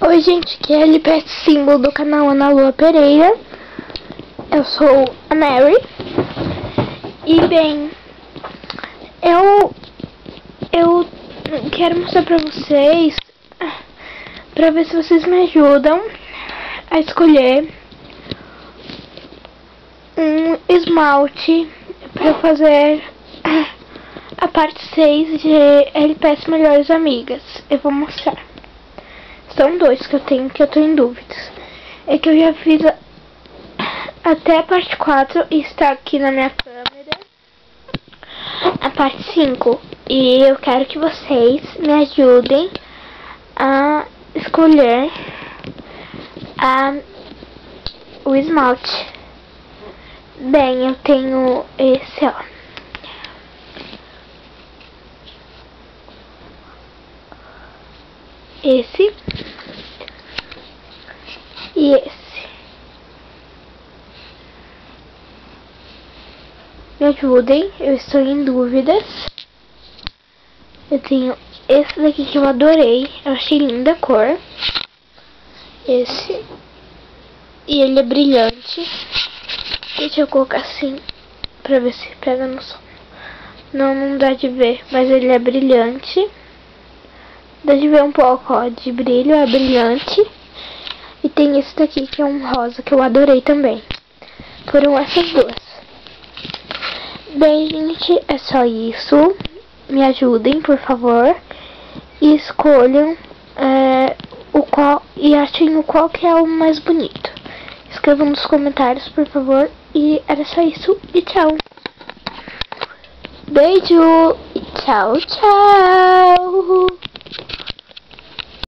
Oi gente, aqui é a LPS símbolo do canal Ana Lua Pereira. Eu sou a Mary. E bem, eu quero mostrar pra vocês, pra ver se vocês me ajudam a escolher um esmalte pra fazer a parte 6 de LPS Melhores Amigas. Eu vou mostrar. São dois que eu tenho, que eu tô em dúvidas. É que eu já fiz até a parte 4 e está aqui na minha câmera a parte 5. E eu quero que vocês me ajudem a escolher o esmalte. Bem, eu tenho esse, ó. Esse e esse. Me ajudem, eu estou em dúvidas. Eu tenho esse daqui que eu adorei, eu achei linda a cor. Esse. E ele é brilhante. Deixa eu colocar assim, pra ver se pega no som. Não dá de ver, mas ele é brilhante. Dá de ver um pouco, ó, de brilho, é brilhante. E tem esse daqui que é um rosa, que eu adorei também. Foram essas duas. Bem, gente, é só isso. Me ajudem, por favor. E escolham o qual, e achem o qual que é o mais bonito. Escrevam nos comentários, por favor. E era só isso. E tchau. Beijo. E tchau, tchau.